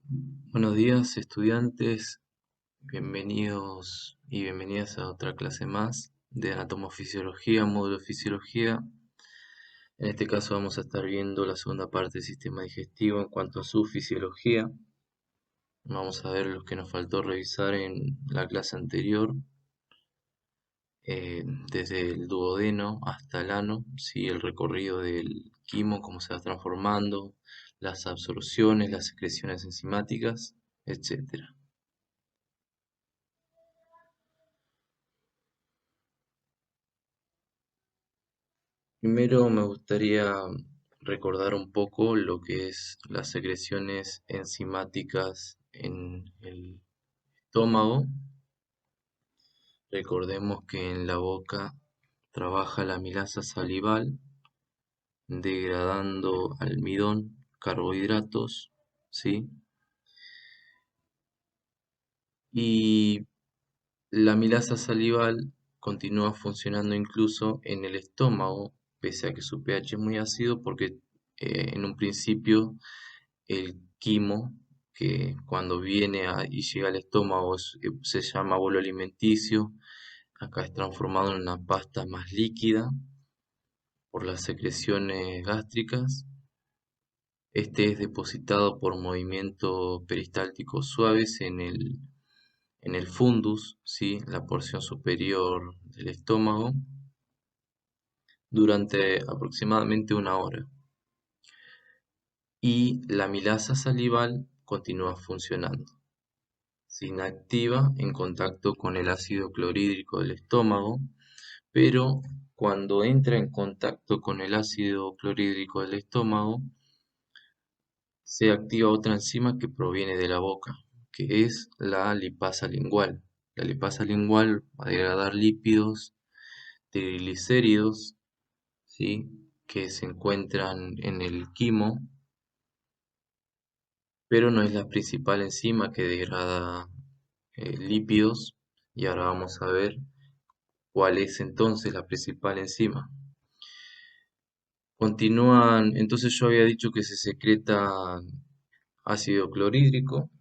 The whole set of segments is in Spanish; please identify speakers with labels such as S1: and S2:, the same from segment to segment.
S1: Buenos días, estudiantes. Bienvenidos y bienvenidas a otra clase más de anatomofisiología, módulo de fisiología. En este caso vamos a estar viendo la segunda parte del sistema digestivo en cuanto a su fisiología. Vamos a ver lo que nos faltó revisar en la clase anterior, desde el duodeno hasta el ano, ¿sí? El recorrido del quimo, cómo se va transformando, las absorciones, las secreciones enzimáticas, etcétera. Primero me gustaría recordar un poco lo que es las secreciones enzimáticas en el estómago. Recordemos que en la boca trabaja la amilasa salival degradando almidón, carbohidratos, ¿sí? Y la amilasa salival continúa funcionando incluso en el estómago, pese a que su pH es muy ácido, porque en un principio el quimo, que cuando y llega al estómago se llama bolo alimenticio, acá es transformado en una pasta más líquida por las secreciones gástricas. Este es depositado por movimientos peristálticos suaves en el fundus, ¿sí? La porción superior del estómago, durante aproximadamente una hora. Y la amilasa salival continúa funcionando. Se inactiva en contacto con el ácido clorhídrico del estómago, pero cuando entra en contacto con el ácido clorhídrico del estómago, se activa otra enzima que proviene de la boca, que es la lipasa lingual. La lipasa lingual va a degradar lípidos, triglicéridos, ¿sí? Que se encuentran en el quimo, pero no es la principal enzima que degrada lípidos, y ahora vamos a ver cuál es entonces la principal enzima. Continúan, entonces yo había dicho que se secreta ácido clorhídrico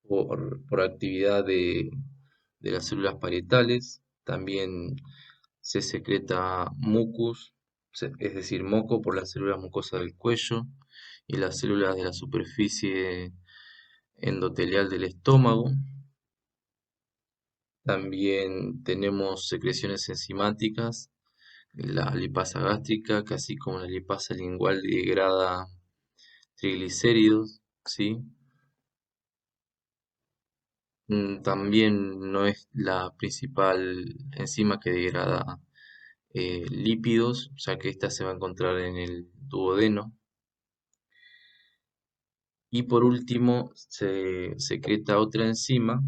S1: por actividad de las células parietales. También se secreta mucus, es decir, moco, por las células mucosas del cuello y las células de la superficie endotelial del estómago. También tenemos secreciones enzimáticas, la lipasa gástrica, que así como la lipasa lingual degrada triglicéridos, ¿sí? También no es la principal enzima que degrada lípidos, ya que ésta se va a encontrar en el duodeno. Y por último, se secreta otra enzima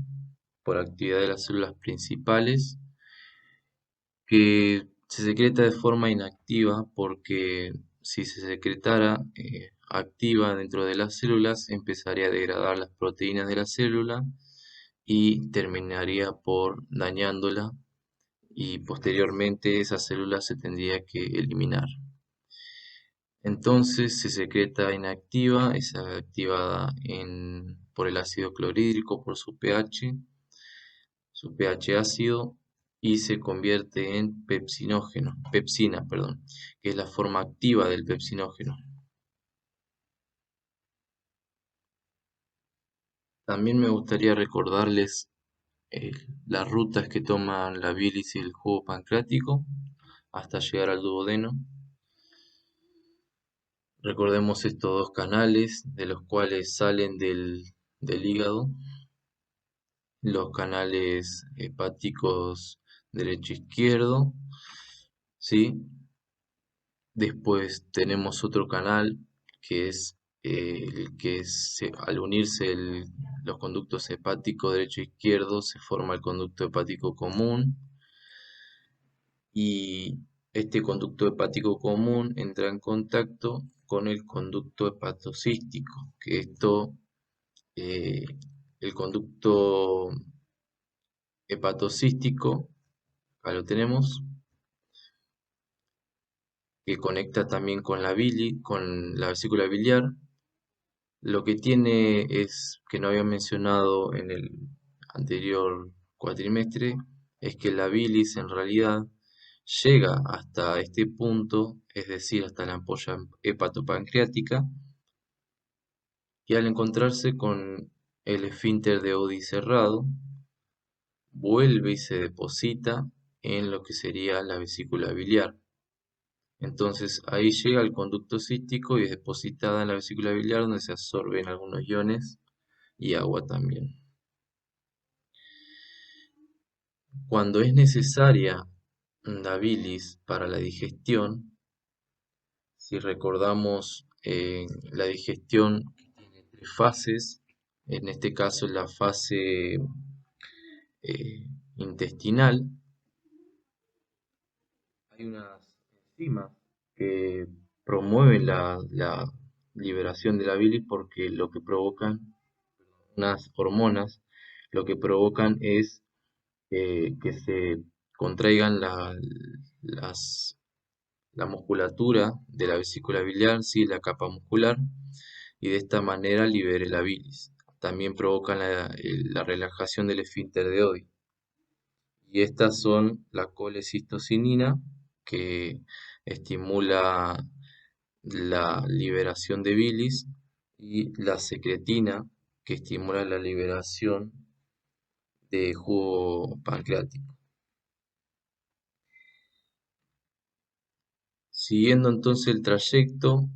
S1: por actividad de las células principales, que se secreta de forma inactiva porque si se secretara activa dentro de las células, empezaría a degradar las proteínas de la célula y terminaría por dañándola, y posteriormente esa célula se tendría que eliminar. Entonces se secreta inactiva, es activada por el ácido clorhídrico, por su pH ácido, y se convierte en pepsina, perdón, que es la forma activa del pepsinógeno. También me gustaría recordarles eh, las rutas que toman la bilis y el jugo pancreático hasta llegar al duodeno. Recordemos estos dos canales de los cuales salen del hígado, los canales hepáticos derecho-izquierdo, ¿sí? Después tenemos otro canal que es el que al unirse los conductos hepático derecho-izquierdo se forma el conducto hepático común, y este conducto hepático común entra en contacto con el conducto hepatocístico, que eh, el conducto hepatocístico, acá lo tenemos, que conecta también con con la vesícula biliar, Lo que tiene es, que no había mencionado en el anterior cuatrimestre, es que la bilis en realidad llega hasta este punto, es decir, hasta la ampolla hepatopancreática, y al encontrarse con el esfínter de Oddi cerrado, vuelve y se deposita en lo que sería la vesícula biliar. Entonces ahí llega al conducto cístico y es depositada en la vesícula biliar donde se absorben algunos iones y agua también. Cuando es necesaria la bilis para la digestión, si recordamos la digestión tiene tres fases, en este caso la fase intestinal, hay unas enzimas que promueven la liberación de la bilis porque lo que provocan, unas hormonas, lo que provocan es que se contraigan las, la musculatura de la vesícula biliar, sí, la capa muscular, y de esta manera libere la bilis. También provocan la relajación del esfínter de Oddi. Y estas son la colecistocinina, que estimula la liberación de bilis, y la secretina, que estimula la liberación de jugo pancreático. Siguiendo entonces el trayecto,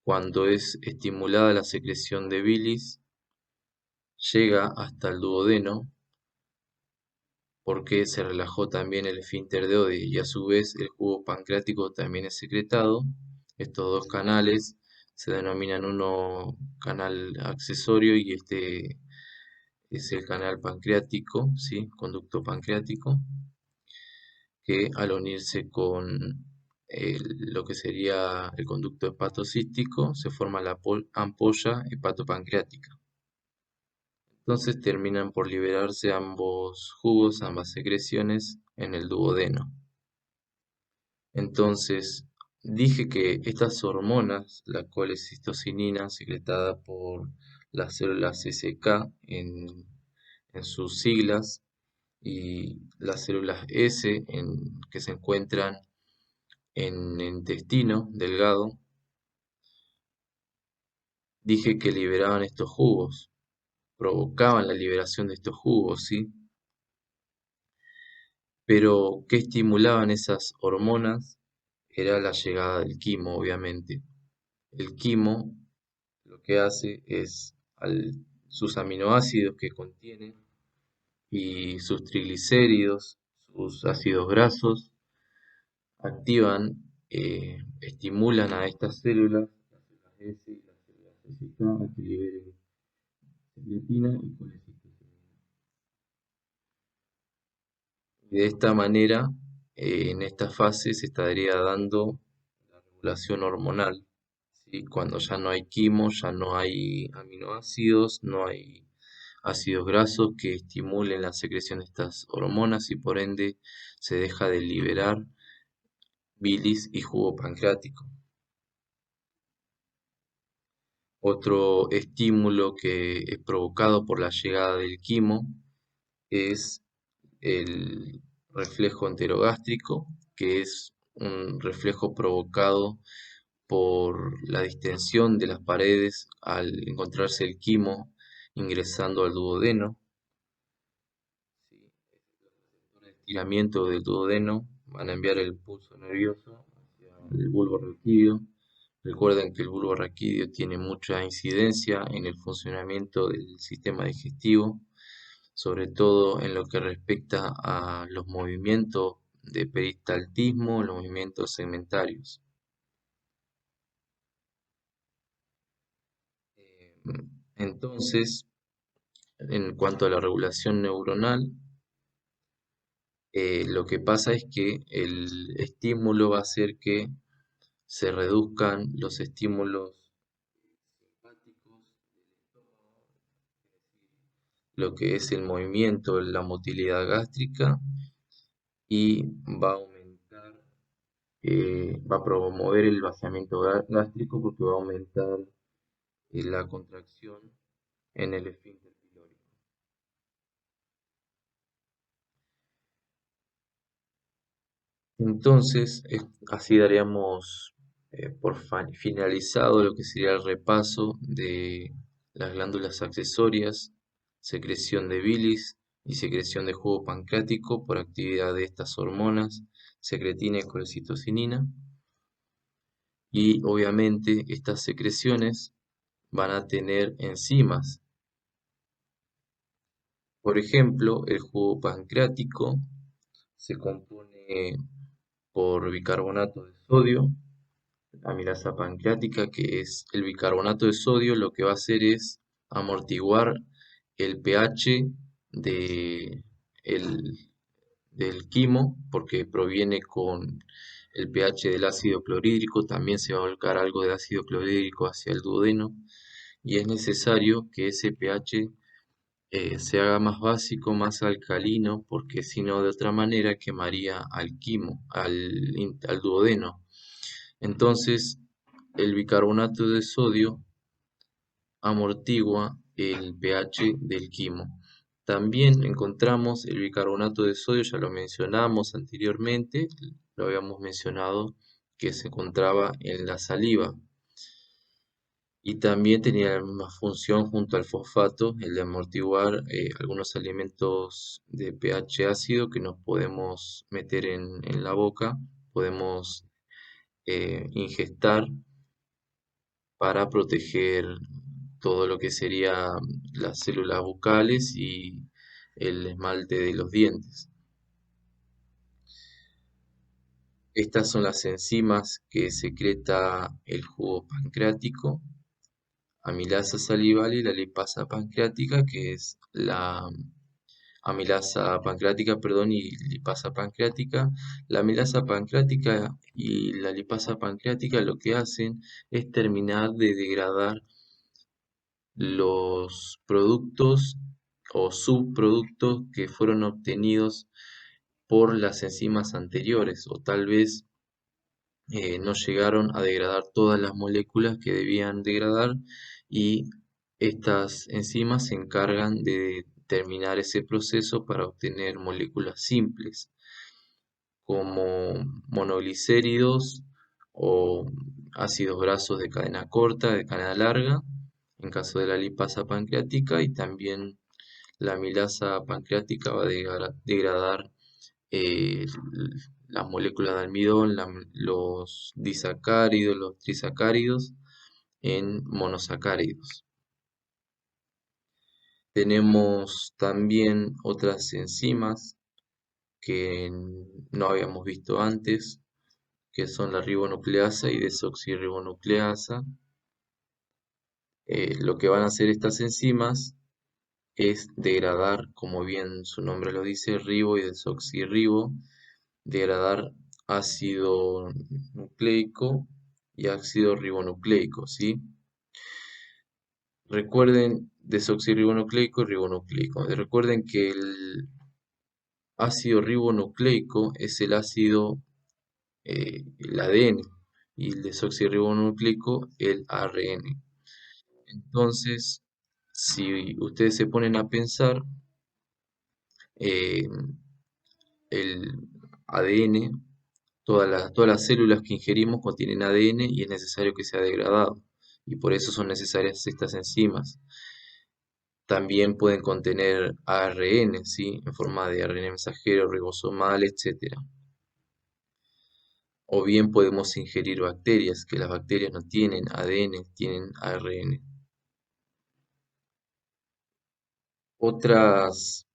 S1: cuando es estimulada la secreción de bilis, llega hasta el duodeno porque se relajó también el esfínter de Oddi y a su vez el jugo pancreático también es secretado. Estos dos canales se denominan uno canal accesorio y este es el canal pancreático, ¿sí? Conducto pancreático, que al unirse con lo que sería el conducto hepatocístico se forma la ampolla hepatopancreática. Entonces terminan por liberarse ambos jugos, ambas secreciones en el duodeno. Entonces, dije que estas hormonas, la colecistocinina secretada por las células SK en sus siglas y las células S que se encuentran en el intestino delgado, dije que liberaban estos jugos, provocaban la liberación de estos jugos, ¿sí? Pero, ¿qué estimulaban esas hormonas? Era la llegada del quimo, obviamente. El quimo lo que hace es sus aminoácidos que contiene y sus triglicéridos, sus ácidos grasos, activan, estimulan a estas células, las células S y las células SK, a que liberen secretina y colecistocinina. Y de esta manera, en esta fase se estaría dando la regulación hormonal, ¿sí? Cuando ya no hay quimo, ya no hay aminoácidos, no hay ácidos grasos que estimulen la secreción de estas hormonas y por ende se deja de liberar bilis y jugo pancreático. Otro estímulo que es provocado por la llegada del quimo es el reflejo enterogástrico, que es un reflejo provocado por la distensión de las paredes al encontrarse el quimo ingresando al duodeno. ¿Sí? Los estiramiento del duodeno van a enviar el pulso nervioso hacia el bulbo raquídeo. Recuerden que el bulbo raquídeo tiene mucha incidencia en el funcionamiento del sistema digestivo, sobre todo en lo que respecta a los movimientos de peristaltismo, los movimientos segmentarios. Entonces, en cuanto a la regulación neuronal, lo que pasa es que el estímulo va a hacer que se reduzcan los estímulos simpáticos del estómago, lo que es el movimiento, la motilidad gástrica, y va a aumentar, va a promover el vaciamiento gástrico porque va a aumentar la contracción en el esfínter pilórico. Entonces, así daríamos por finalizado lo que sería el repaso de las glándulas accesorias, secreción de bilis y secreción de jugo pancreático por actividad de estas hormonas, secretina y colecistocinina. Y obviamente estas secreciones van a tener enzimas. Por ejemplo, el jugo pancreático se compone por bicarbonato de sodio, amilasa pancreática, que es el bicarbonato de sodio, lo que va a hacer es amortiguar el pH de el- del quimo, porque proviene con el pH del ácido clorhídrico, también se va a volcar algo de ácido clorhídrico hacia el duodeno, y es necesario que ese pH se haga más básico, más alcalino, porque si no, de otra manera quemaría al quimo, al duodeno. Entonces, el bicarbonato de sodio amortigua el pH del quimo. También encontramos el bicarbonato de sodio, ya lo mencionamos anteriormente, lo habíamos mencionado, que se encontraba en la saliva. Y también tenía la misma función junto al fosfato, el de amortiguar algunos alimentos de pH ácido que nos podemos meter en la boca, podemos ingestar para proteger todo lo que sería las células bucales y el esmalte de los dientes. Estas son las enzimas que secreta el jugo pancreático, amilasa salival y la lipasa pancreática, que es la amilasa pancreática, perdón, y lipasa pancreática. La amilasa pancreática y la lipasa pancreática lo que hacen es terminar de degradar los productos o subproductos que fueron obtenidos por las enzimas anteriores, o tal vez no llegaron a degradar todas las moléculas que debían degradar, y estas enzimas se encargan de terminar ese proceso para obtener moléculas simples como monoglicéridos o ácidos grasos de cadena corta, de cadena larga, en caso de la lipasa pancreática, y también la amilasa pancreática va a degradar eh, las moléculas de almidón, los disacáridos, los trisacáridos en monosacáridos. Tenemos también otras enzimas que no habíamos visto antes, que son la ribonucleasa y desoxirribonucleasa. Lo que van a hacer estas enzimas es degradar, como bien su nombre lo dice, ribo y desoxirribo, degradar ácido nucleico y ácido ribonucleico, ¿sí? Recuerden desoxirribonucleico y ribonucleico. Recuerden que el ácido ribonucleico es el ácido, el ADN, y el desoxirribonucleico el ARN. Entonces, si ustedes se ponen a pensar, eh, el ADN, todas las células que ingerimos contienen ADN y es necesario que sea degradado. Y por eso son necesarias estas enzimas. También pueden contener ARN, ¿sí? En forma de ARN mensajero, ribosomal, etcétera. O bien podemos ingerir bacterias, que las bacterias no tienen ADN, tienen ARN. Otras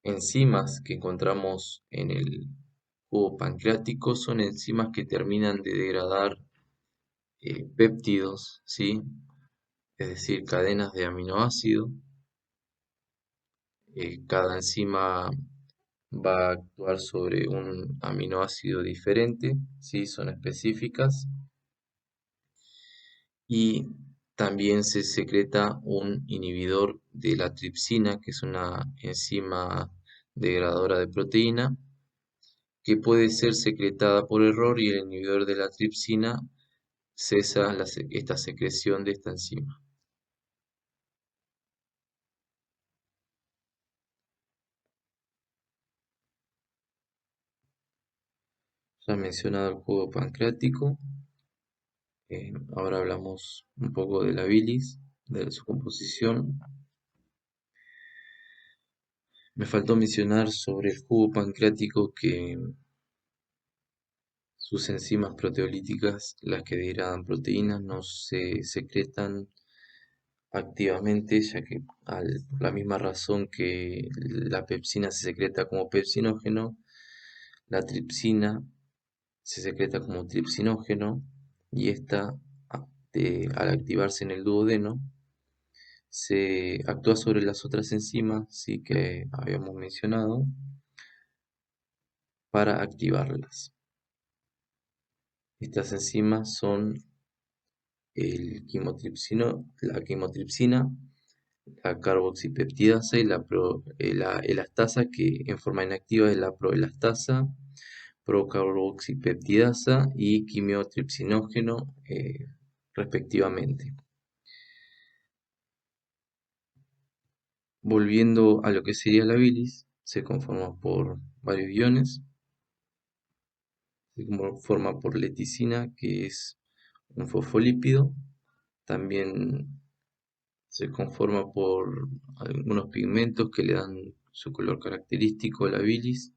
S1: enzimas que encontramos en el jugo pancreático son enzimas que terminan de degradar péptidos, ¿sí? Es decir, cadenas de aminoácido. Cada enzima va a actuar sobre un aminoácido diferente, ¿sí? Son específicas. Y también se secreta un inhibidor de la tripsina, que es una enzima degradadora de proteína, que puede ser secretada por error, y el inhibidor de la tripsina cesa esta secreción de esta enzima. Ya he mencionado el jugo pancreático, ahora hablamos un poco de la bilis, de su composición. Me faltó mencionar sobre el jugo pancreático que sus enzimas proteolíticas, las que degradan proteínas, no se secretan activamente, ya que por la misma razón que la pepsina se secreta como pepsinógeno, la tripsina se secreta como tripsinógeno y esta, al activarse en el duodeno, se actúa sobre las otras enzimas, sí, que habíamos mencionado, para activarlas. Estas enzimas son la quimotripsina, la carboxipeptidasa y la elastasa, que en forma inactiva es la proelastasa, procarboxipeptidasa y quimiotripsinógeno, respectivamente. Volviendo a lo que sería la bilis, se conforma por varios iones. Se conforma por leticina, que es un fosfolípido. También se conforma por algunos pigmentos que le dan su color característico a la bilis,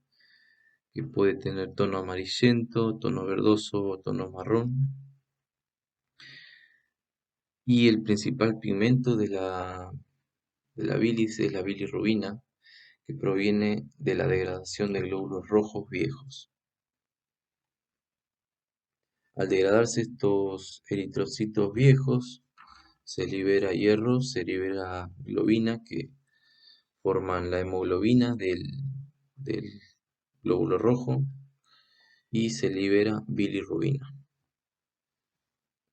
S1: que puede tener tono amarillento, tono verdoso o tono marrón. Y el principal pigmento de la bilis es la bilirrubina, que proviene de la degradación de glóbulos rojos viejos. Al degradarse estos eritrocitos viejos, se libera hierro, se libera globina, que forman la hemoglobina del glóbulo rojo, y se libera bilirrubina.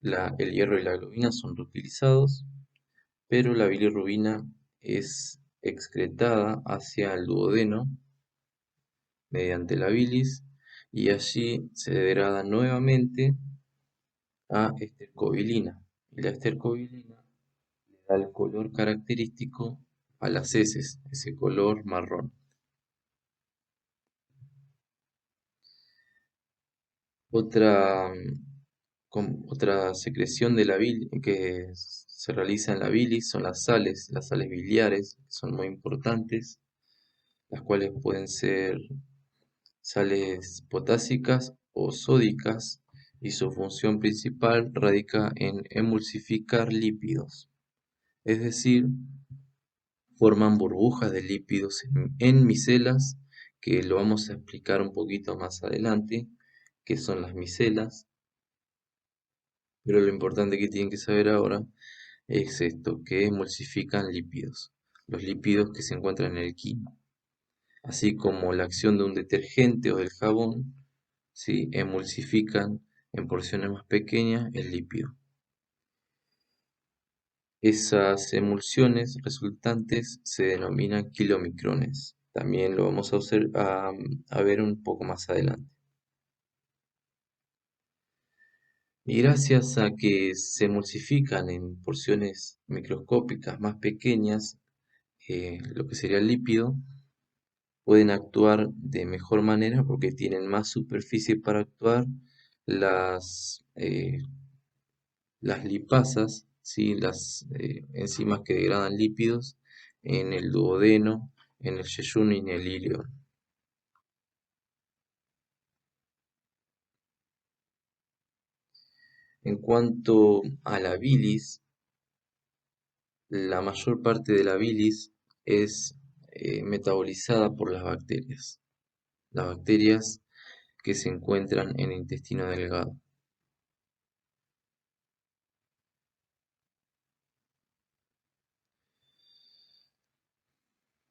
S1: El hierro y la globina son reutilizados, pero la bilirrubina es excretada hacia el duodeno mediante la bilis y allí se degrada nuevamente a estercobilina. Y la estercobilina le da el color característico a las heces, ese color marrón. Otra secreción de la que se realiza en la bilis son las sales biliares, que son muy importantes, las cuales pueden ser sales potásicas o sódicas, y su función principal radica en emulsificar lípidos, es decir, forman burbujas de lípidos en micelas, que lo vamos a explicar un poquito más adelante, que son las micelas, pero lo importante que tienen que saber ahora es esto, que emulsifican lípidos, los lípidos que se encuentran en el quimo, así como la acción de un detergente o del jabón, ¿sí? Emulsifican en porciones más pequeñas el lípido. Esas emulsiones resultantes se denominan kilomicrones. También lo vamos a ver un poco más adelante. Y gracias a que se emulsifican en porciones microscópicas más pequeñas, lo que sería el lípido, pueden actuar de mejor manera porque tienen más superficie para actuar las lipasas, ¿sí? Las enzimas que degradan lípidos en el duodeno, en el yeyuno y en el ilion. En cuanto a la bilis, la mayor parte de la bilis es metabolizada por las bacterias que se encuentran en el intestino delgado.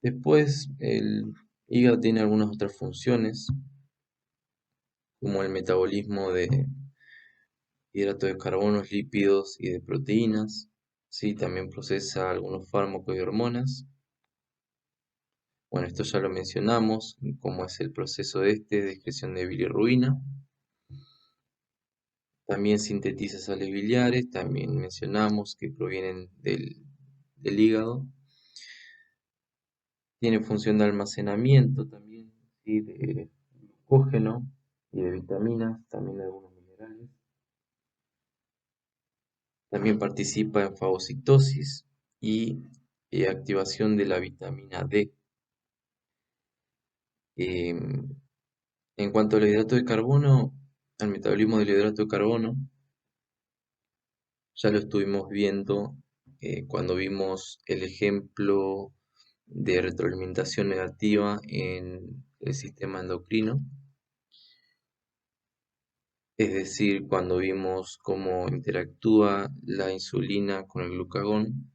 S1: Después, el hígado tiene algunas otras funciones, como el metabolismo de hidratos de carbono, lípidos y de proteínas. Sí, también procesa algunos fármacos y hormonas. Bueno, esto ya lo mencionamos, cómo es el proceso de excreción de bilirrubina. También sintetiza sales biliares, también mencionamos que provienen del hígado. Tiene función de almacenamiento también, ¿sí? De glucógeno y de vitaminas, también de algunos minerales. También participa en fagocitosis y activación de la vitamina D. Em, en cuanto al hidrato de carbono, al metabolismo del hidrato de carbono, ya lo estuvimos viendo cuando vimos el ejemplo de retroalimentación negativa en el sistema endocrino, es decir, cuando vimos cómo interactúa la insulina con el glucagón,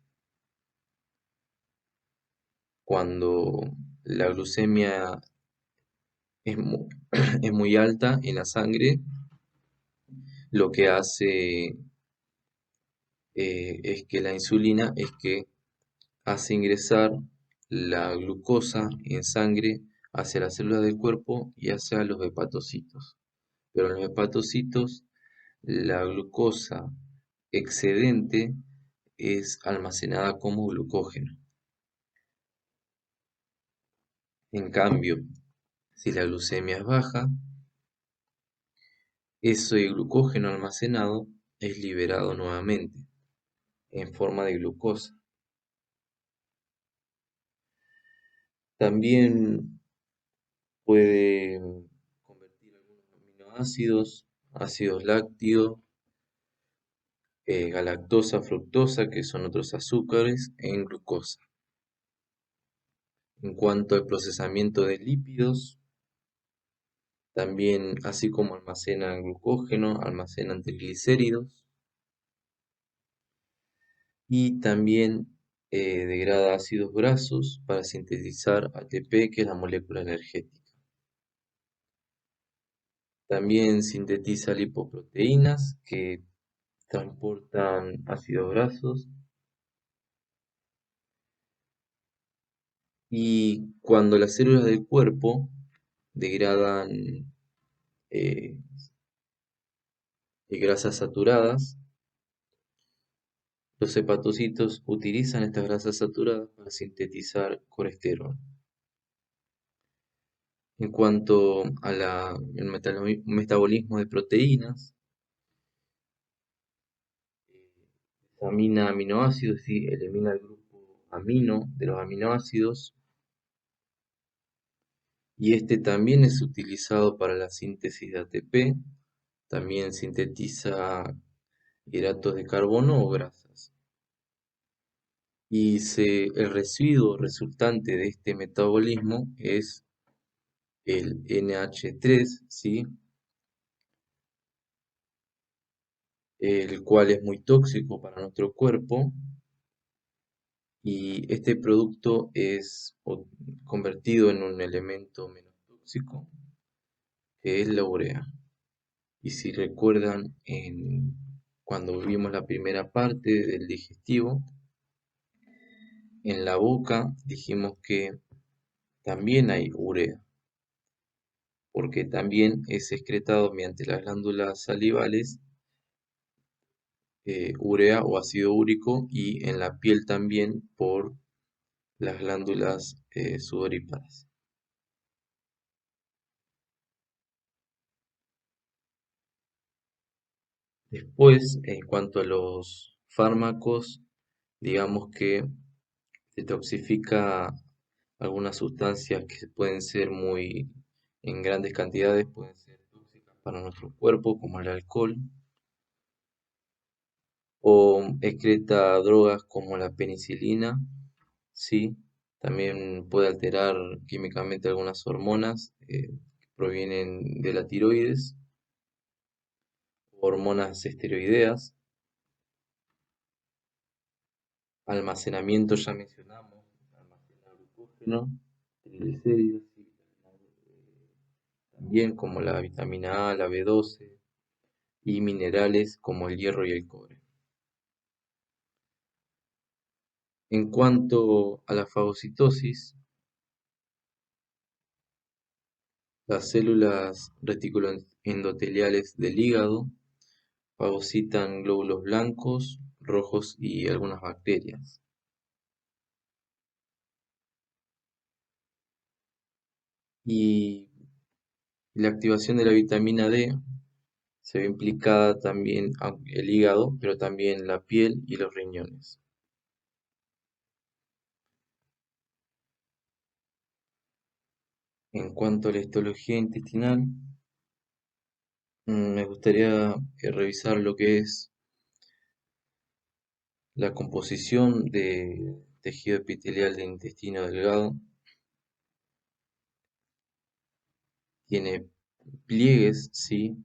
S1: cuando la glucemia es muy, es muy alta en la sangre, lo que hace es que la insulina es que hace ingresar la glucosa en sangre hacia las células del cuerpo y hacia los hepatocitos. Pero en los hepatocitos la glucosa excedente es almacenada como glucógeno. En cambio, si la glucemia es baja, ese glucógeno almacenado es liberado nuevamente en forma de glucosa. También puede convertir algunos aminoácidos, ácidos lácteos, galactosa, fructosa, que son otros azúcares, en glucosa. En cuanto al procesamiento de lípidos, también, así como almacenan glucógeno, almacenan triglicéridos y también degrada ácidos grasos para sintetizar ATP, que es la molécula energética. También sintetiza lipoproteínas que transportan ácidos grasos y cuando las células del cuerpo degradan eh, grasas saturadas, los hepatocitos utilizan estas grasas saturadas para sintetizar colesterol. En cuanto al metabolismo de proteínas, examina aminoácidos y elimina el grupo amino de los aminoácidos, y este también es utilizado para la síntesis de ATP. También sintetiza hidratos de carbono o grasas. Y el residuo resultante de este metabolismo es el NH3, ¿sí? El cual es muy tóxico para nuestro cuerpo, y este producto es convertido en un elemento menos tóxico, que es la urea. Y si recuerdan, cuando vimos la primera parte del digestivo, en la boca dijimos que también hay urea, porque también es excretado mediante las glándulas salivales, urea o ácido úrico, y en la piel también por las glándulas sudoríparas. Después, en cuanto a los fármacos, digamos que detoxifica algunas sustancias que pueden ser muy en grandes cantidades, pueden ser tóxicas para nuestro cuerpo, como el alcohol, o excreta drogas como la penicilina, sí, también puede alterar químicamente algunas hormonas que provienen de la tiroides, hormonas esteroideas, almacenamiento ya mencionamos, almacenar glucógeno, triglicéridos, y también como la vitamina A, la B12 y minerales como el hierro y el cobre. En cuanto a la fagocitosis, las células reticuloendoteliales del hígado fagocitan glóbulos blancos, rojos y algunas bacterias. Y la activación de la vitamina D se ve implicada también el hígado, pero también la piel y los riñones. En cuanto a la histología intestinal, me gustaría revisar lo que es la composición de tejido epitelial del intestino delgado. Tiene pliegues, ¿sí?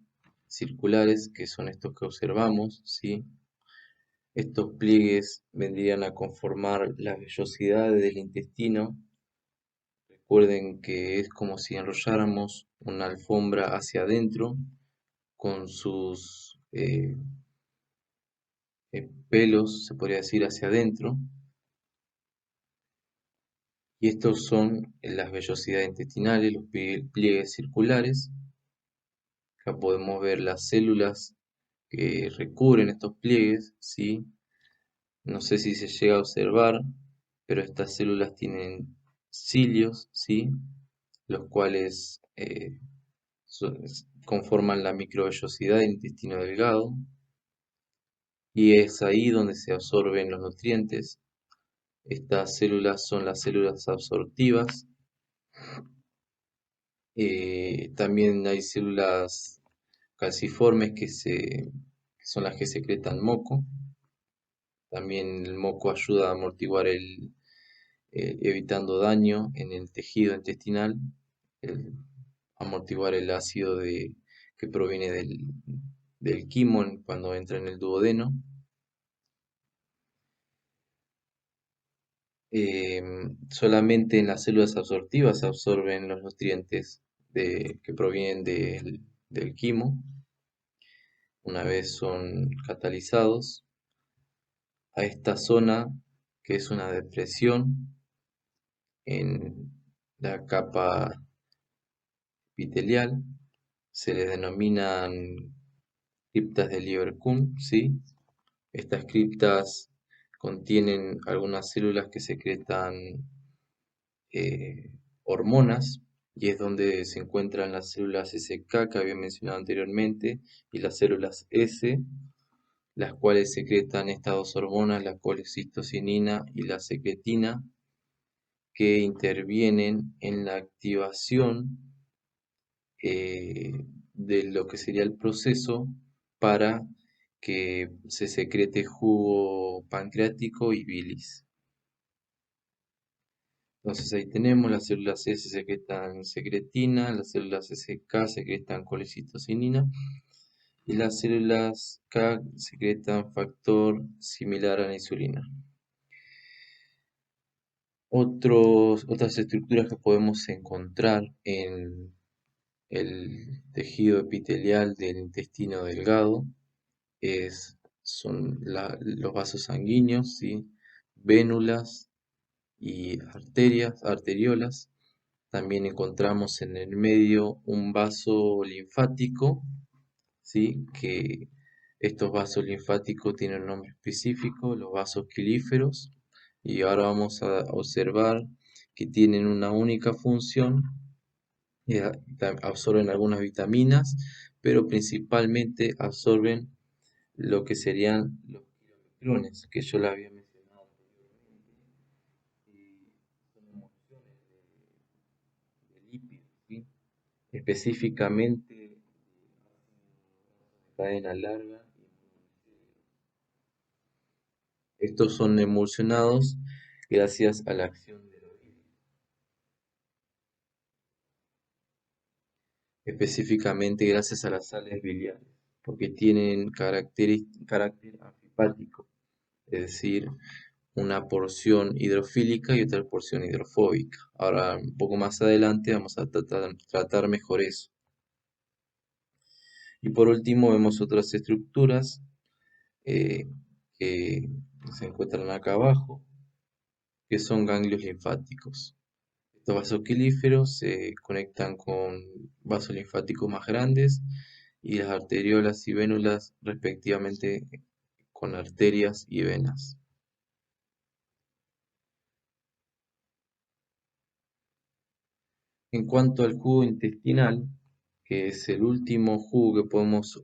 S1: Circulares, que son estos que observamos, ¿sí? Estos pliegues vendrían a conformar las vellosidades del intestino. Recuerden que es como si enrolláramos una alfombra hacia adentro con sus pelos, se podría decir, hacia adentro. Y estos son las vellosidades intestinales, los pliegues circulares. Acá podemos ver las células que recubren estos pliegues, ¿sí? No sé si se llega a observar, pero estas células tienen cilios, ¿sí? Los cuales conforman la microvellosidad del intestino delgado, y es ahí donde se absorben los nutrientes. Estas células son las células absortivas. También hay células calciformes que son las que secretan moco. También el moco ayuda a amortiguar evitando daño en el tejido intestinal, el- amortiguar el ácido que proviene del quimo cuando entra en el duodeno. Solamente en las células absortivas se absorben los nutrientes que provienen del quimo. Una vez son catalizados a esta zona, que es una depresión en la capa epitelial, se le denominan criptas de Lieberkühn, ¿sí? Estas criptas contienen algunas células que secretan hormonas, y es donde se encuentran las células SK que había mencionado anteriormente, y las células S, las cuales secretan estas dos hormonas, la colecistocinina y la secretina, que intervienen en la activación eh, de lo que sería el proceso para que se secrete jugo pancreático y bilis. Entonces ahí tenemos las células S secretan secretina, las células SK secretan colecistocinina y las células K secretan factor similar a la insulina. Otras estructuras que podemos encontrar en el tejido epitelial del intestino delgado son los vasos sanguíneos, ¿sí? Vénulas y arteriolas. También encontramos en el medio un vaso linfático, ¿sí? Que estos vasos linfáticos tienen un nombre específico, los vasos quilíferos, y ahora vamos a observar que tienen una única función, absorben algunas vitaminas, pero principalmente absorben lo que serían los quilometrones, que yo la había mencionado anteriormente, y son emulsiones de lípidos, ¿sí? Específicamente de cadena larga y monoglicéridos. Estos son emulsionados gracias a la acción de la bilis, específicamente gracias a las sales biliares, porque tienen carácter anfipático, es decir, una porción hidrofílica y otra porción hidrofóbica. Ahora, un poco más adelante, vamos a tratar mejor eso. Y por último, vemos otras estructuras eh, que se encuentran acá abajo, que son ganglios linfáticos. Estos vasos quelíferos se conectan con vasos linfáticos más grandes y las arteriolas y vénulas respectivamente con arterias y venas. En cuanto al jugo intestinal, que es el último jugo que podemos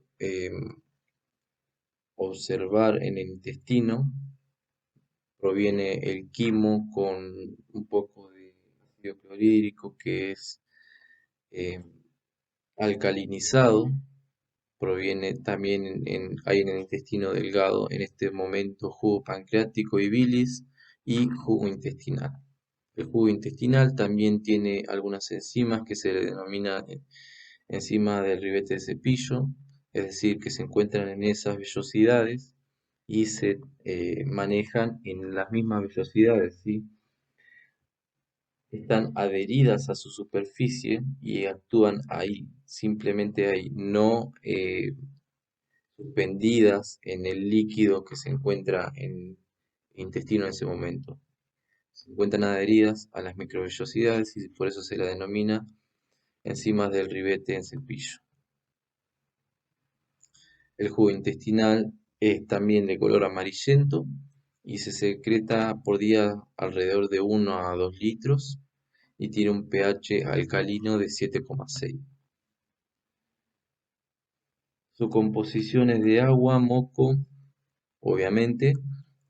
S1: observar en el intestino, proviene el quimo con un poco de ácido clorhídrico que es eh, alcalinizado. Proviene también hay en el intestino delgado en este momento jugo pancreático y bilis y jugo intestinal. El jugo intestinal también tiene algunas enzimas que se le denomina enzima del ribete de cepillo, es decir, que se encuentran en esas vellosidades y se manejan en las mismas vellosidades, ¿sí? Están adheridas a su superficie y actúan ahí, simplemente ahí, no suspendidas en el líquido que se encuentra en el intestino en ese momento. Se encuentran adheridas a las microvellosidades y por eso se la denomina enzimas del ribete en cepillo. El jugo intestinal es también de color amarillento y se secreta por día alrededor de 1 a 2 litros y tiene un pH alcalino de 7,6. Su composición es de agua, moco, obviamente,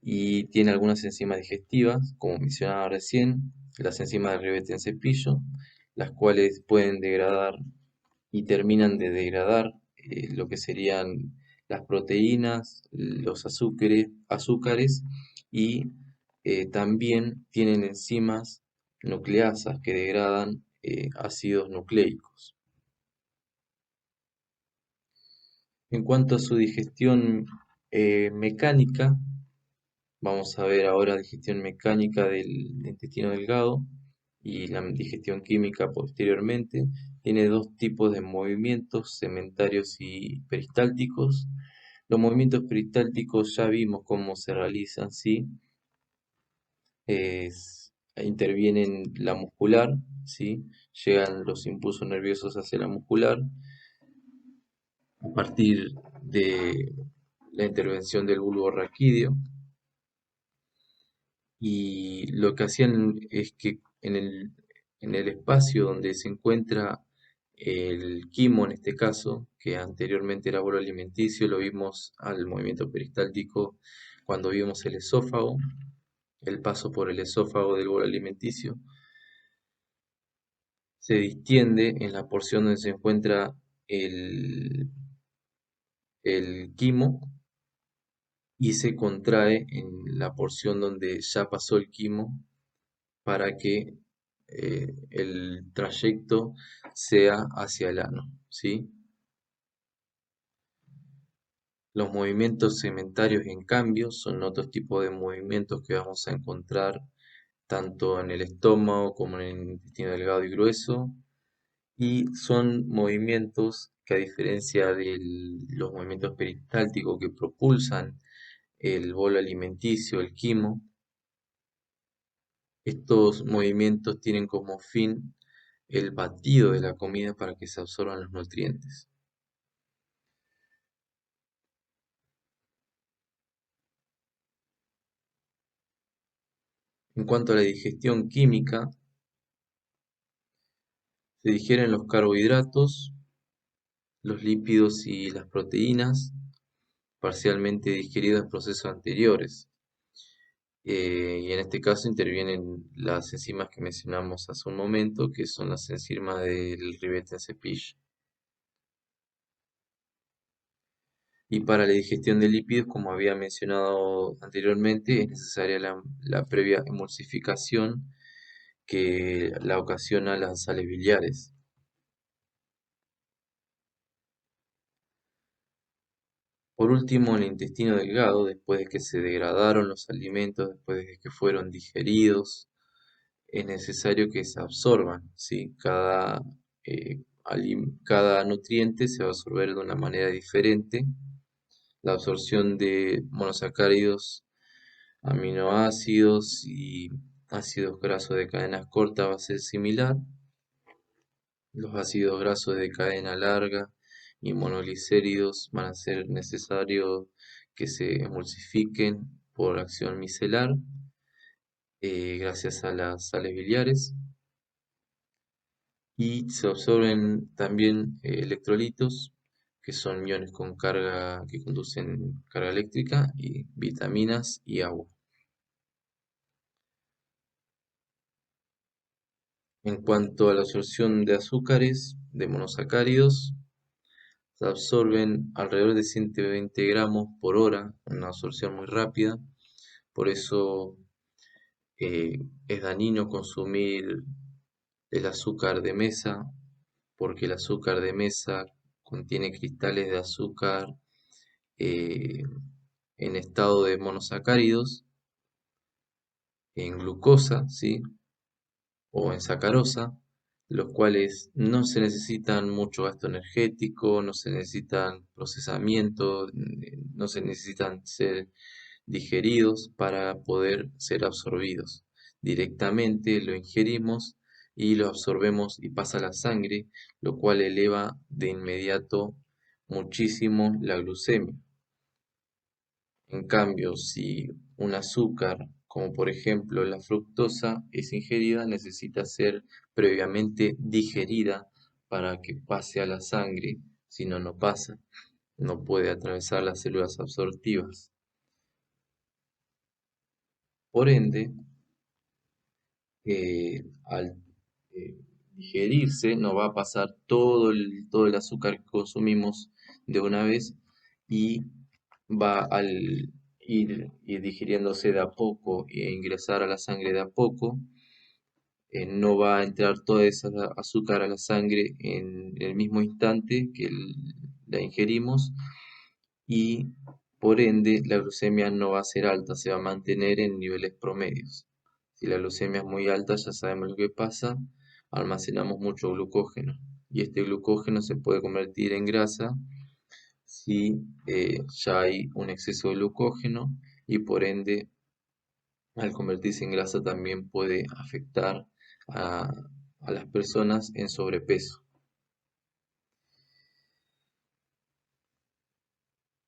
S1: y tiene algunas enzimas digestivas, como mencionaba recién, las enzimas de ribete en cepillo, las cuales pueden degradar y terminan de degradar lo que serían las proteínas, los azúcares y también tienen enzimas nucleasas que degradan ácidos nucleicos. En cuanto a su digestión mecánica, vamos a ver ahora digestión mecánica del intestino delgado y la digestión química posteriormente. Tiene dos tipos de movimientos, segmentarios y peristálticos. Los movimientos peristálticos ya vimos cómo se realizan, ¿sí? Intervienen la muscular, ¿sí? Llegan los impulsos nerviosos hacia la muscular a partir de la intervención del bulbo raquídeo. Y lo que hacían es que en el espacio donde se encuentra el quimo, en este caso, que anteriormente era bolo alimenticio, lo vimos al movimiento peristáltico cuando vimos el esófago, el paso por el esófago del bolo alimenticio, se distiende en la porción donde se encuentra el, el quimo y se contrae en la porción donde ya pasó el quimo para que el trayecto sea hacia el ano, ¿sí? Los movimientos segmentarios, en cambio, son otros tipos de movimientos que vamos a encontrar tanto en el estómago como en el intestino delgado y grueso, y son movimientos que, a diferencia de los movimientos peristálticos que propulsan el bolo alimenticio, el quimo, estos movimientos tienen como fin el batido de la comida para que se absorban los nutrientes. En cuanto a la digestión química, se digieren los carbohidratos, los lípidos y las proteínas, parcialmente digeridos en procesos anteriores. Y en este caso intervienen las enzimas que mencionamos hace un momento, que son las enzimas del ribete en cepillo. Y para la digestión de lípidos, como había mencionado anteriormente, es necesaria la previa emulsificación que la ocasiona las sales biliares. Por último, el intestino delgado, después de que se degradaron los alimentos, después de que fueron digeridos, es necesario que se absorban, ¿sí? Cada nutriente se va a absorber de una manera diferente. La absorción de monosacáridos, aminoácidos y ácidos grasos de cadenas cortas va a ser similar. Los ácidos grasos de cadena larga y monoglicéridos van a ser necesarios que se emulsifiquen por acción micelar gracias a las sales biliares y se absorben también electrolitos que son iones con carga que conducen carga eléctrica y vitaminas y agua. En cuanto a la absorción de azúcares, de monosacáridos, se absorben alrededor de 120 gramos por hora, una absorción muy rápida, por eso es dañino consumir el azúcar de mesa, porque el azúcar de mesa contiene cristales de azúcar eh, en estado de monosacáridos, en glucosa, ¿sí? O en sacarosa, los cuales no se necesitan mucho gasto energético, no se necesitan procesamiento, no se necesitan ser digeridos para poder ser absorbidos. Directamente lo ingerimos y lo absorbemos y pasa a la sangre, lo cual eleva de inmediato muchísimo la glucemia. En cambio, si un azúcar, como por ejemplo la fructosa, es ingerida, necesita ser previamente digerida para que pase a la sangre, si no, no pasa, no puede atravesar las células absortivas. Por ende, al eh, digerirse, no va a pasar todo el azúcar que consumimos de una vez y va al ir digiriéndose de a poco e ingresar a la sangre de a poco, no va a entrar toda esa azúcar a la sangre en el mismo instante que la ingerimos y por ende la glucemia no va a ser alta, se va a mantener en niveles promedios. Si la glucemia es muy alta, ya sabemos lo que pasa, almacenamos mucho glucógeno y este glucógeno se puede convertir en grasa si ya hay un exceso de glucógeno y por ende al convertirse en grasa también puede afectar a, a las personas en sobrepeso.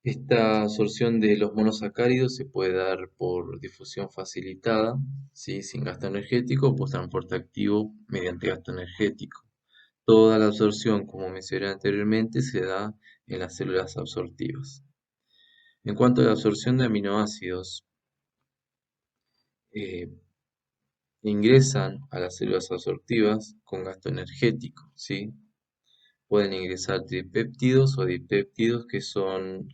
S1: Esta absorción de los monosacáridos se puede dar por difusión facilitada, ¿sí? Sin gasto energético, o por transporte activo mediante gasto energético. Toda la absorción, como mencioné anteriormente, se da en las células absortivas. En cuanto a la absorción de aminoácidos, eh, ingresan a las células absortivas con gasto energético, ¿sí? Pueden ingresar tripéptidos o dipéptidos que son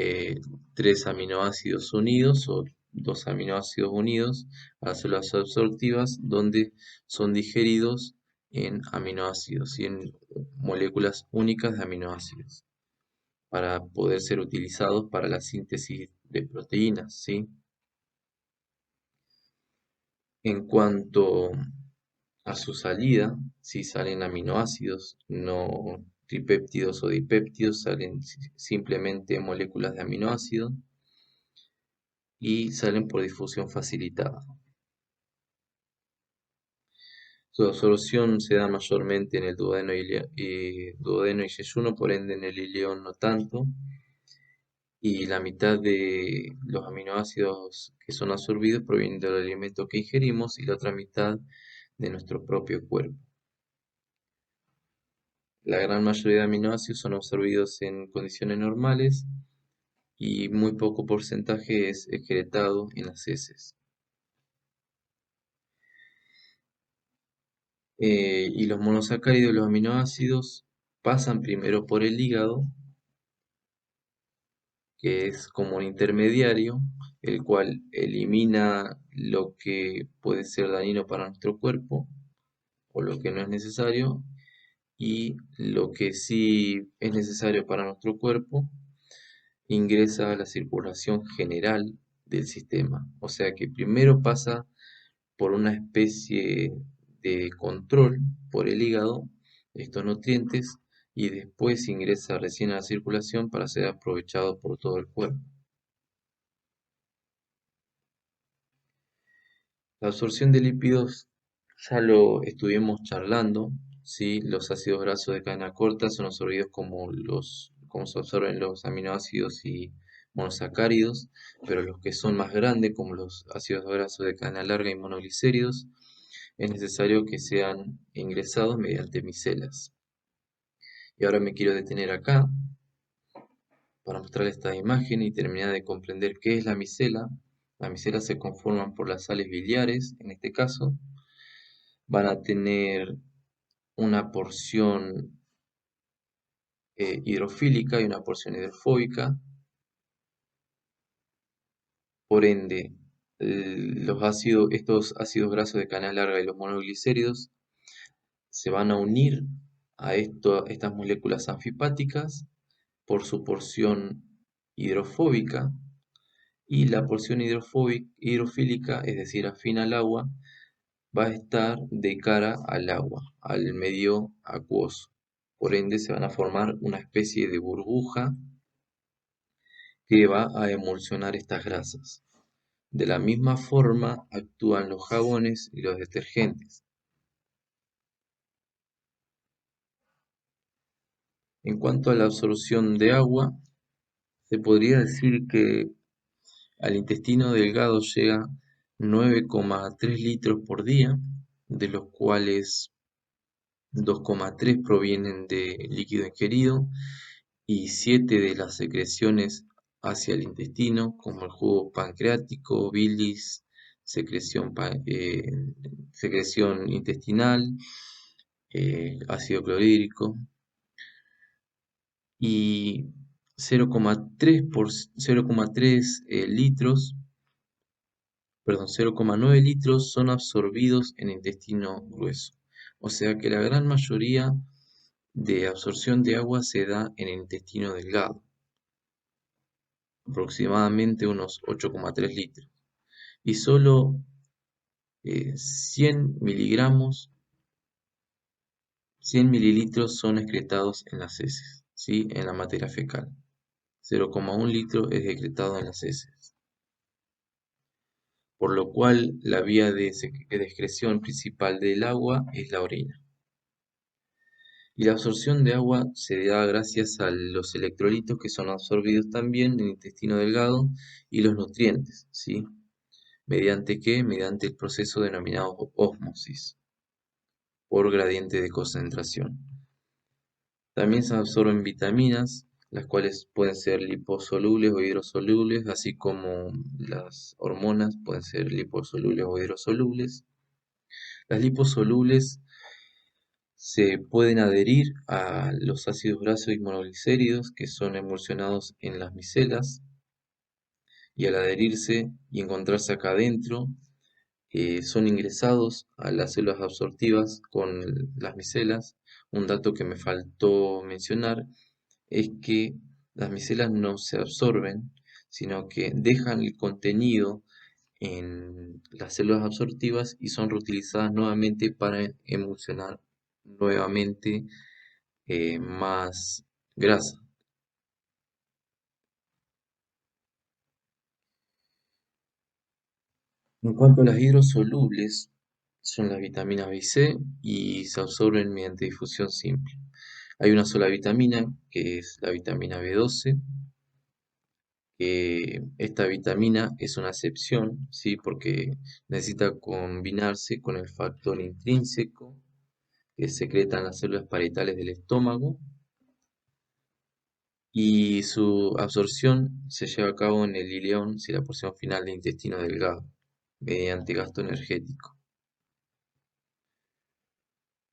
S1: eh, tres aminoácidos unidos o dos aminoácidos unidos a las células absortivas donde son digeridos en aminoácidos y en moléculas únicas de aminoácidos para poder ser utilizados para la síntesis de proteínas, ¿sí? En cuanto a su salida, si salen aminoácidos, no tripéptidos o dipéptidos, salen simplemente moléculas de aminoácidos y salen por difusión facilitada. Su absorción se da mayormente en el duodeno y yeyuno, por ende en el ileón no tanto, y la mitad de los aminoácidos que son absorbidos provienen del alimento que ingerimos y la otra mitad de nuestro propio cuerpo. La gran mayoría de aminoácidos son absorbidos en condiciones normales y muy poco porcentaje es excretado en las heces. Y los monosacáridos y los aminoácidos pasan primero por el hígado, que es como un intermediario, el cual elimina lo que puede ser dañino para nuestro cuerpo o lo que no es necesario, y lo que sí es necesario para nuestro cuerpo ingresa a la circulación general del sistema. O sea que primero pasa por una especie de control por el hígado de estos nutrientes y después ingresa recién a la circulación para ser aprovechado por todo el cuerpo. La absorción de lípidos ya lo estuvimos charlando, ¿sí? Los ácidos grasos de cadena corta son absorbidos como se absorben los aminoácidos y monosacáridos, pero los que son más grandes, como los ácidos grasos de cadena larga y monoglicéridos, es necesario que sean ingresados mediante micelas. Y ahora me quiero detener acá para mostrar esta imagen y terminar de comprender qué es la micela. Las micelas se conforman por las sales biliares, en este caso. Van a tener una porción hidrofílica y una porción hidrofóbica. Por ende, estos ácidos grasos de cadena larga y los monoglicéridos se van a unir a estas moléculas anfipáticas por su porción hidrofóbica, y la porción hidrofílica, es decir, afín al agua, va a estar de cara al agua, al medio acuoso. Por ende, se van a formar una especie de burbuja que va a emulsionar estas grasas. De la misma forma actúan los jabones y los detergentes. En cuanto a la absorción de agua, se podría decir que al intestino delgado llega 9,3 litros por día, de los cuales 2,3 provienen de líquido ingerido y 7 de las secreciones hacia el intestino, como el jugo pancreático, bilis, secreción, secreción intestinal, ácido clorhídrico, y 0,3 litros, perdón, 0,9 litros son absorbidos en el intestino grueso. O sea que la gran mayoría de absorción de agua se da en el intestino delgado, aproximadamente unos 8,3 litros. Y solo 100 miligramos, 100 mililitros son excretados en las heces, ¿sí? En la materia fecal. 0,1 litro es excretado en las heces. Por lo cual la vía de excreción principal del agua es la orina. Y la absorción de agua se da gracias a los electrolitos que son absorbidos también en el intestino delgado y los nutrientes, ¿sí? ¿Mediante qué? Mediante el proceso denominado ósmosis por gradiente de concentración. También se absorben vitaminas, las cuales pueden ser liposolubles o hidrosolubles, así como las hormonas pueden ser liposolubles o hidrosolubles. Las liposolubles se pueden adherir a los ácidos grasos y monoglicéridos que son emulsionados en las micelas, y al adherirse y encontrarse acá adentro, son ingresados a las células absortivas con las micelas. Un dato que me faltó mencionar es que las micelas no se absorben, sino que dejan el contenido en las células absortivas y son reutilizadas nuevamente para emulsionar nuevamente más grasa. En cuanto a las hidrosolubles, son las vitaminas B y C y se absorben mediante difusión simple. Hay una sola vitamina, que es la vitamina B12, que esta vitamina es una excepción, ¿sí? Porque necesita combinarse con el factor intrínseco que secretan las células parietales del estómago, y su absorción se lleva a cabo en el ileón, si la porción final del intestino delgado, mediante gasto energético.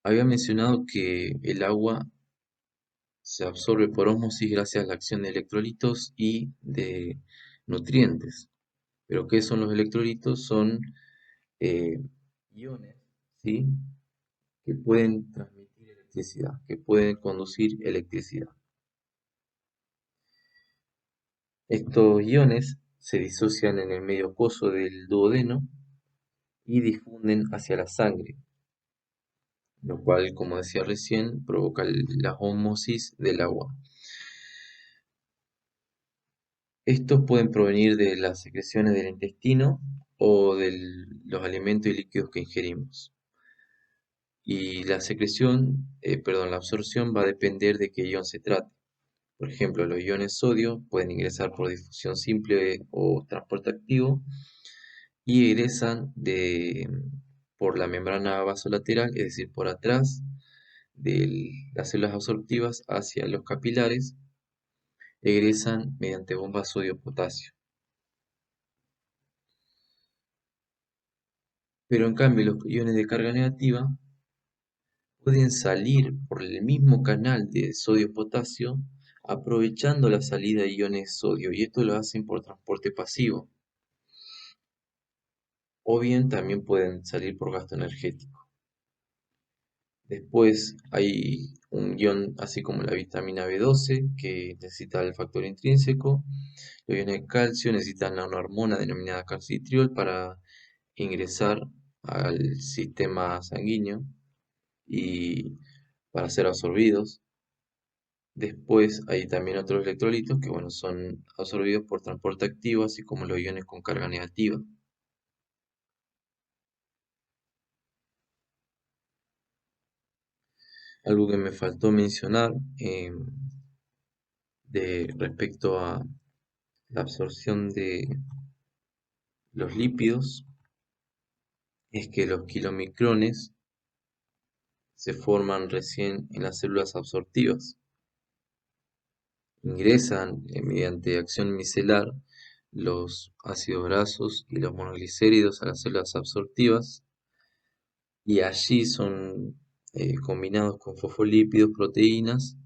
S1: Había mencionado que el agua se absorbe por ósmosis gracias a la acción de electrolitos y de nutrientes. Pero ¿qué son los electrolitos? Son eh, iones, ¿sí? Que pueden transmitir electricidad, que pueden conducir electricidad. Estos iones se disocian en el medio acuoso del duodeno y difunden hacia la sangre, lo cual, como decía recién, provoca la ósmosis del agua. Estos pueden provenir de las secreciones del intestino o de los alimentos y líquidos que ingerimos. y la secreción, perdón, la absorción va a depender de qué ion se trate. Por ejemplo, los iones sodio pueden ingresar por difusión simple o transporte activo y egresan por la membrana vasolateral, es decir, por atrás de las células absortivas hacia los capilares, egresan mediante bombas sodio-potasio. Pero en cambio los iones de carga negativa pueden salir por el mismo canal de sodio-potasio aprovechando la salida de iones sodio y esto lo hacen por transporte pasivo o bien también pueden salir por gasto energético. Después hay un ion así como la vitamina B12 que necesita el factor intrínseco. Los iones de calcio necesitan una hormona denominada calcitriol para ingresar al sistema sanguíneo y para ser absorbidos. Después hay también otros electrolitos que bueno, son absorbidos por transporte activo, así como los iones con carga negativa. Algo que me faltó mencionar de respecto a la absorción de los lípidos es que los kilomicrones se forman recién en las células absortivas. Ingresan mediante acción micelar los ácidos grasos y los monoglicéridos a las células absortivas y allí son combinados con fosfolípidos, proteínas,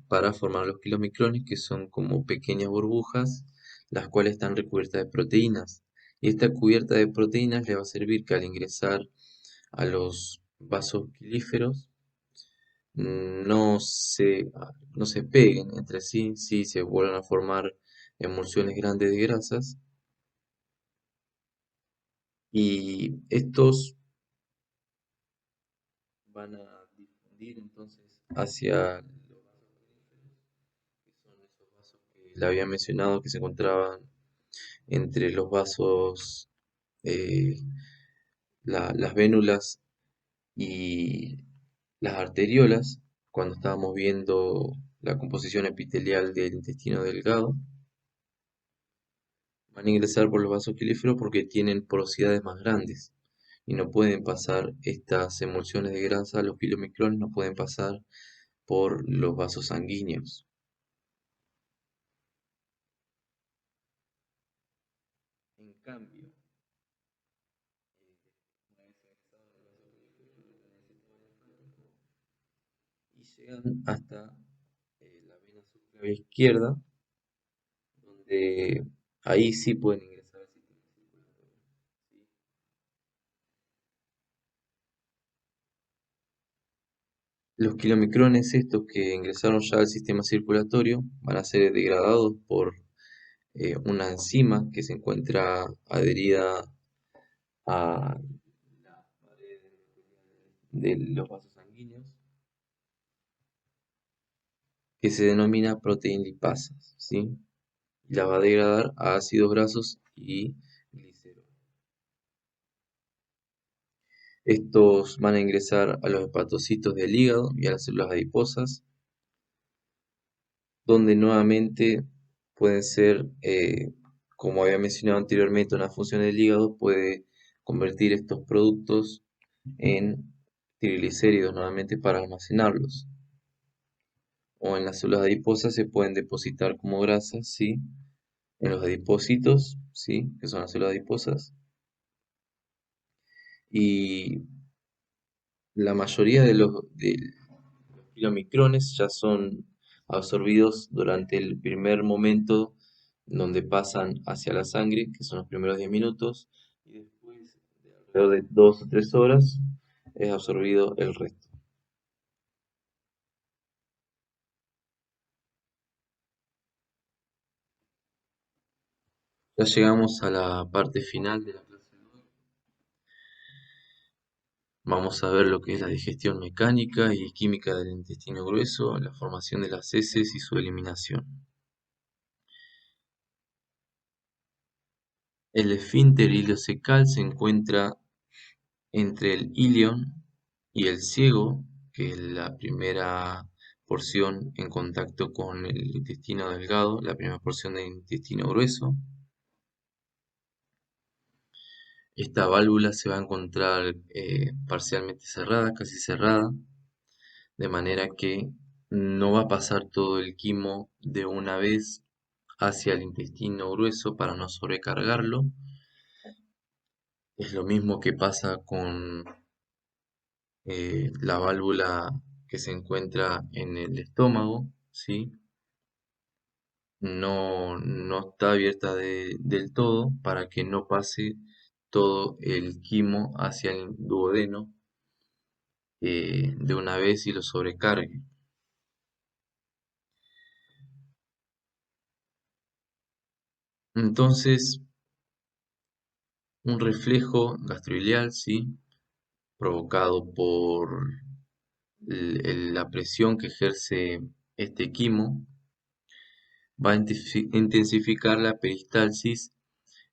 S1: para formar los kilomicrones, que son como pequeñas burbujas, las cuales están recubiertas de proteínas. Y esta cubierta de proteínas le va a servir que al ingresar a los vasos pilíferos no se, no se peguen entre sí, sí se vuelvan a formar emulsiones grandes de grasas. Y estos van a difundir entonces hacia los vasos pilíferos, que son esos vasos que le había mencionado que se encontraban entre los vasos, eh, las vénulas y las arteriolas, cuando estábamos viendo la composición epitelial del intestino delgado, van a ingresar por los vasos pilíferos porque tienen porosidades más grandes y no pueden pasar estas emulsiones de grasa, los kilomicrones no pueden pasar por los vasos sanguíneos. En cambio, una vez ingresado el vaso pilífero, y llegan hasta la vena subclavia izquierda, donde ahí sí pueden ingresar al sistema circulatorio. ¿Sí? Los kilomicrones estos que ingresaron ya al sistema circulatorio van a ser degradados por una enzima que se encuentra adherida a la pared de los vasos sanguíneos, que se denomina proteína lipasa, ¿sí? Y la va a degradar a ácidos grasos y glicerol. Estos van a ingresar a los hepatocitos del hígado y a las células adiposas, donde nuevamente pueden ser, como había mencionado anteriormente, una función del hígado puede convertir estos productos en triglicéridos nuevamente para almacenarlos. O en las células adiposas se pueden depositar como grasas, ¿sí? En los adipocitos, ¿sí? Que son las células adiposas. Y la mayoría los kilomicrones ya son absorbidos durante el primer momento donde pasan hacia la sangre, que son los primeros 10 minutos, y después de alrededor de 2 o 3 horas es absorbido el resto. Ya llegamos a la parte final de la clase de hoy. Vamos a ver lo que es la digestión mecánica y química del intestino grueso, la formación de las heces y su eliminación. El esfínter ileocecal se encuentra entre el ilion y el ciego, que es la primera porción en contacto con el intestino delgado, la primera porción del intestino grueso. Esta válvula se va a encontrar parcialmente cerrada, casi cerrada, de manera que no va a pasar todo el quimo de una vez hacia el intestino grueso para no sobrecargarlo. Es lo mismo que pasa con la válvula que se encuentra en el estómago, ¿sí? No está abierta del todo para que no pase todo el quimo hacia el duodeno de una vez y lo sobrecargue. Entonces, un reflejo gastroiliar, ¿sí? Provocado por la presión que ejerce este quimo, va a intensificar la peristalsis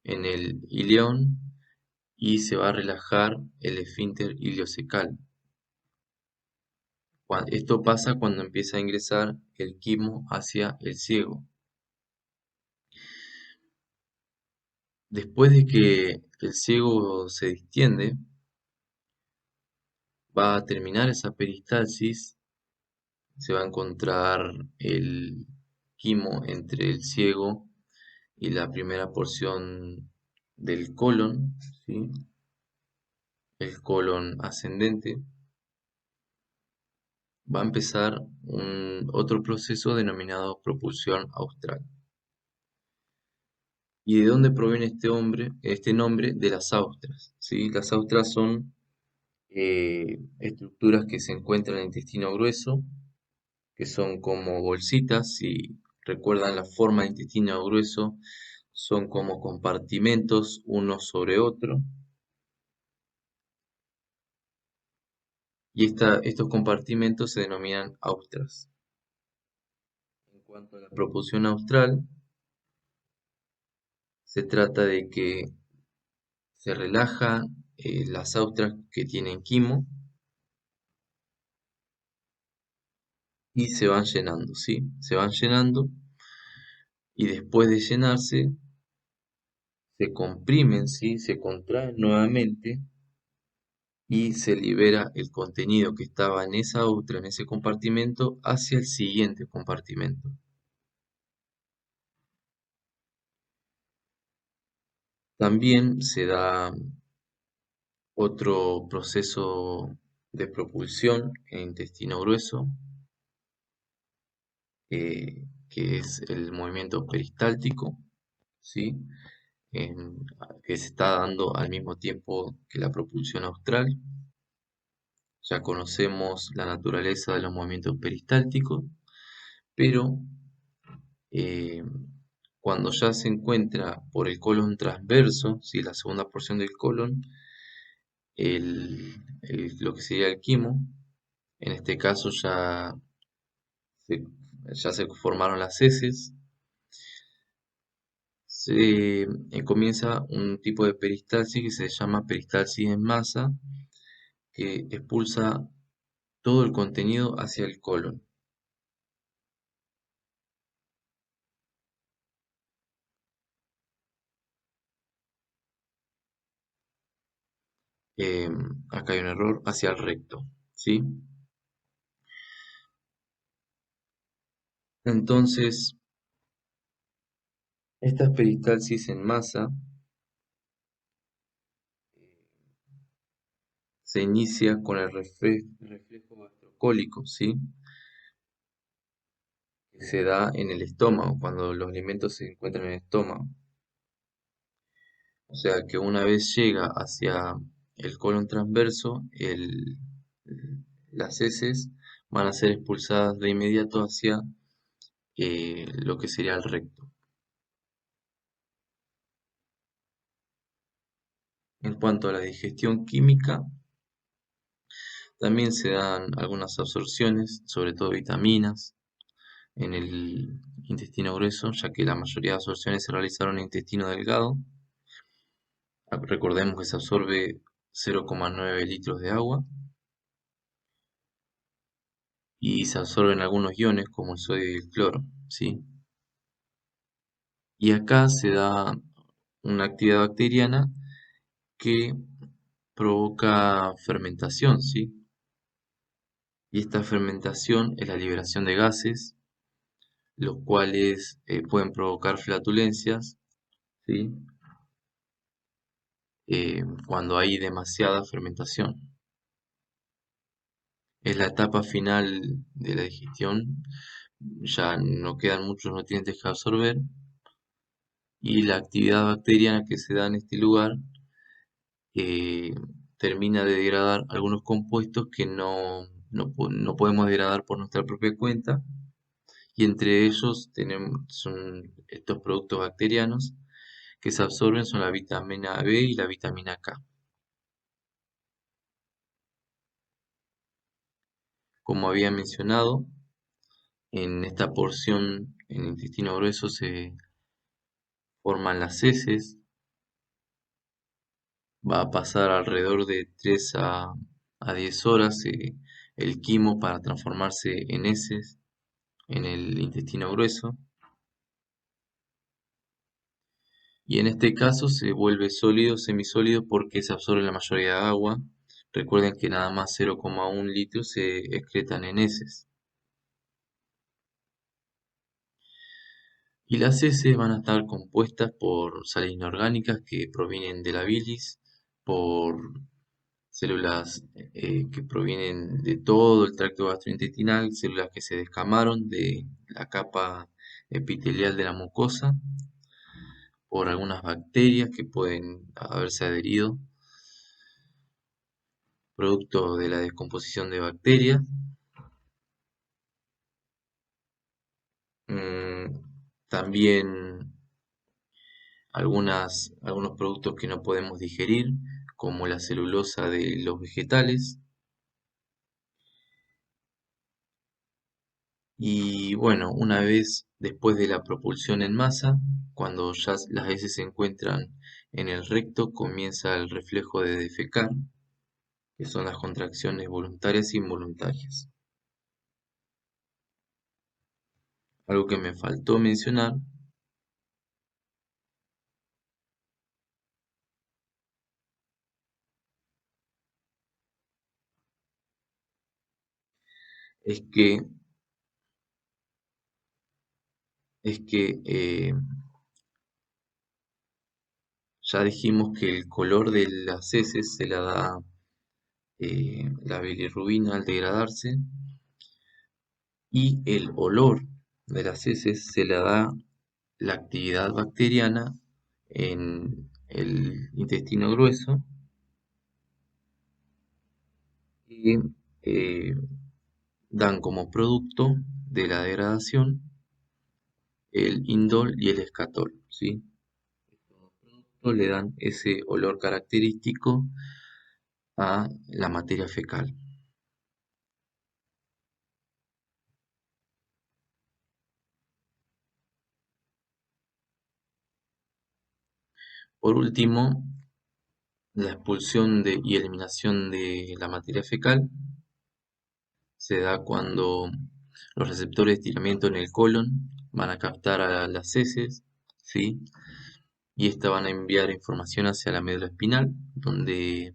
S1: en el ileón y se va a relajar el esfínter ileocecal. Esto pasa cuando empieza a ingresar el quimo hacia el ciego. Después de que el ciego se distiende, va a terminar esa peristalsis, se va a encontrar el quimo entre el ciego y la primera porción del colon, ¿sí? El colon ascendente. Va a empezar otro proceso denominado propulsión austral. ¿Y de dónde proviene este nombre? De las austras, ¿sí? Las austras son estructuras que se encuentran en el intestino grueso, que son como bolsitas. Si recuerdan la forma del intestino grueso, son como compartimentos uno sobre otro. Y estos compartimentos se denominan austras. En cuanto a la propulsión austral, se trata de que se relajan las austras que tienen quimo y se van llenando, ¿sí? Se van llenando y después de llenarse se comprimen, ¿sí? Se contraen nuevamente y se libera el contenido que estaba en esa ostra, en ese compartimento, hacia el siguiente compartimento. También se da otro proceso de propulsión en el intestino grueso, que es el movimiento peristáltico, ¿sí? Que se está dando al mismo tiempo que la propulsión austral. Ya conocemos la naturaleza de los movimientos peristálticos, pero eh, cuando ya se encuentra por el colon transverso, ¿sí? La segunda porción del colon, lo que sería el quimo, en este caso se, ya se formaron las heces, comienza un tipo de peristalsis que se llama peristalsis en masa, que expulsa todo el contenido hacia el colon. Eh, Acá hay un error, hacia el recto, ¿sí? Entonces, esta peristalsis en masa se inicia con el reflejo gastrocólico, ¿sí? Que se da en el estómago, cuando los alimentos se encuentran en el estómago. O sea que una vez llega hacia el colon transverso, las heces van a ser expulsadas de inmediato hacia lo que sería el recto. En cuanto a la digestión química, también se dan algunas absorciones, sobre todo vitaminas, en el intestino grueso, ya que la mayoría de absorciones se realizaron en el intestino delgado. Recordemos que se absorbe 0,9 litros de agua. y se absorben algunos iones como el sodio y el cloro, ¿sí? Y acá se da una actividad bacteriana que provoca fermentación, ¿sí? Y esta fermentación es la liberación de gases, los cuales pueden provocar flatulencias, ¿sí? Cuando hay demasiada fermentación. Es la etapa final de la digestión, ya no quedan muchos nutrientes que absorber y la actividad bacteriana que se da en este lugar eh, termina de degradar algunos compuestos que no podemos degradar por nuestra propia cuenta y entre ellos son estos productos bacterianos que se absorben son la vitamina B y la vitamina K. Como había mencionado, en esta porción, en el intestino grueso, se forman las heces. Va a pasar alrededor de 3 a 10 horas el quimo para transformarse en heces en el intestino grueso. Y en este caso se vuelve sólido, semisólido, porque se absorbe la mayoría de agua. Recuerden que nada más 0,1 litros se excretan en heces. Y las heces van a estar compuestas por sales inorgánicas que provienen de la bilis, por células que provienen de todo el tracto gastrointestinal, células que se descamaron de la capa epitelial de la mucosa, por algunas bacterias que pueden haberse adherido, producto de la descomposición de bacterias. Mm, también algunos productos que no podemos digerir, como la celulosa de los vegetales. Y bueno, una vez después de la propulsión en masa, cuando ya las heces se encuentran en el recto, comienza el reflejo de defecar, que son las contracciones voluntarias e involuntarias. Algo que me faltó mencionar es que, es que ya dijimos que el color de las heces se la da la bilirrubina al degradarse y el olor de las heces se le da la actividad bacteriana en el intestino grueso y dan como producto de la degradación el indol y el escatol, ¿sí? Estos productos le dan ese olor característico a la materia fecal. Por último, la expulsión y eliminación de la materia fecal se da cuando los receptores de estiramiento en el colon van a captar a las heces, ¿sí? Y estas van a enviar información hacia la médula espinal, donde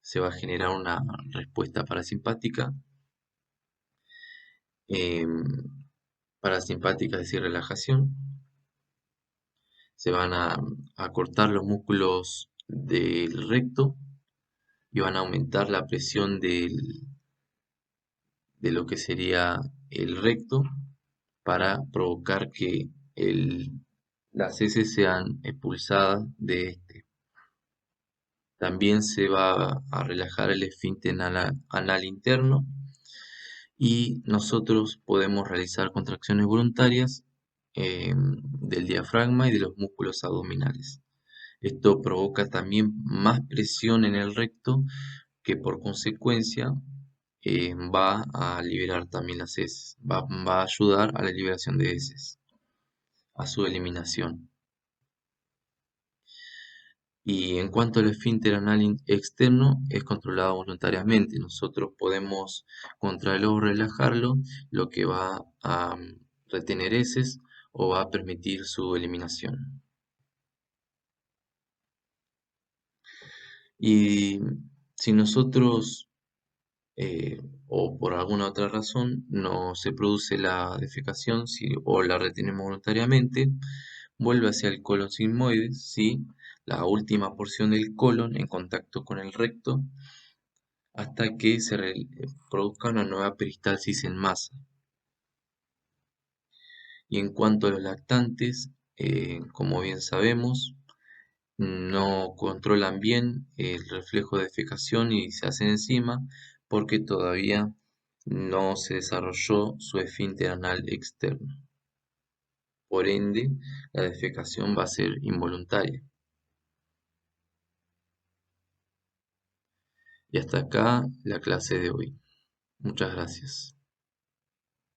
S1: se va a generar una respuesta parasimpática. Parasimpática, es decir, relajación. Se van a cortar los músculos del recto y van a aumentar la presión de lo que sería el recto para provocar que las heces sean expulsadas de este. También se va a relajar el esfínter anal interno y nosotros podemos realizar contracciones voluntarias del diafragma y de los músculos abdominales. Esto provoca también más presión en el recto que por consecuencia va a liberar también las heces, va a ayudar a la liberación de heces, a su eliminación. Y en cuanto al esfínter anal externo, es controlado voluntariamente. Nosotros podemos contraerlo o relajarlo, lo que va a retener heces o va a permitir su eliminación. Y si nosotros o por alguna otra razón no se produce la defecación o la retenemos voluntariamente, vuelve hacia el colon sigmoide, ¿sí? La última porción del colon en contacto con el recto, hasta que produzca una nueva peristalsis en masa. Y en cuanto a los lactantes, como bien sabemos, no controlan bien el reflejo de defecación y se hacen encima porque todavía no se desarrolló su esfínter anal externo. Por ende, la defecación va a ser involuntaria. Y hasta acá la clase de hoy. Muchas gracias.